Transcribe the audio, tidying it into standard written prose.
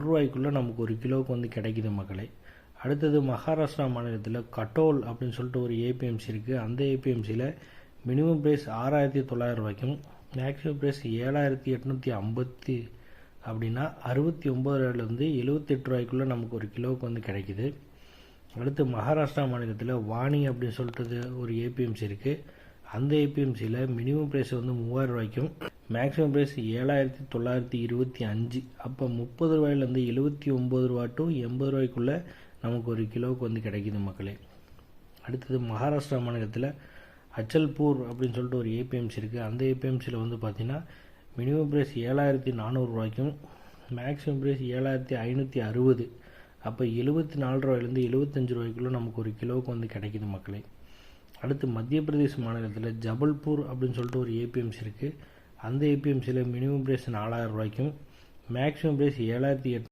ரூபாய்க்குள்ளே நமக்கு ஒரு கிலோவுக்கு வந்து கிடைக்குது மக்களே. அடுத்தது மகாராஷ்டிரா மாநிலத்தில் கட்டோல் அப்படின்னு சொல்லிட்டு ஒரு ஏபிஎம்சி இருக்குது. அந்த ஏபிஎம்சியில் மினிமம் ப்ரைஸ் 6,900 ரூபாய்க்கும் மேக்ஸிமம் ப்ரைஸ் 7,850 அப்படின்னா 69 ரூபாயிலேருந்து 78 ரூபாய்க்குள்ளே நமக்கு ஒரு கிலோவுக்கு வந்து கிடைக்குது. அடுத்து மகாராஷ்டிரா மாநிலத்தில் வாணி அப்படின்னு சொல்லிட்டு ஒரு ஏபிஎம்சி இருக்குது. அந்த ஏபிஎம்சியில் மினிமம் ப்ரைஸ் வந்து 3000 ரூபாய்க்கும் மேக்ஸிமம் ப்ரைஸ் 7,925 அப்போ 30 ரூபாயிலேருந்து 79 ரூபா டு 80 ரூபாய்க்குள்ளே நமக்கு ஒரு கிலோவுக்கு வந்து கிடைக்குது மக்களே. அடுத்தது மகாராஷ்டிரா மாநிலத்தில் அச்சல்பூர் அப்படின்னு சொல்லிட்டு ஒரு ஏபிஎம்சி இருக்குது. அந்த ஏபிஎம்சியில் வந்து பார்த்திங்கன்னா மினிமம் ப்ரைஸ் 7,400 ரூபாய்க்கும் மேக்ஸிமம் ப்ரைஸ் 7,560 அப்போ 74 ரூபாயிலேருந்து 75 ரூபாய்க்குள்ளே நமக்கு ஒரு கிலோவுக்கு வந்து கிடைக்குது மக்களே. அடுத்து மத்திய பிரதேச மாநிலத்தில் ஜபல்பூர் அப்படின்னு சொல்லிட்டு ஒரு ஏபிஎம்சி இருக்குது. அந்த ஏபிஎம்சியில் மினிமம் ப்ரைஸ் 4,000 ரூபாய்க்கும் மேக்ஸிமம் ப்ரைஸ் 7,800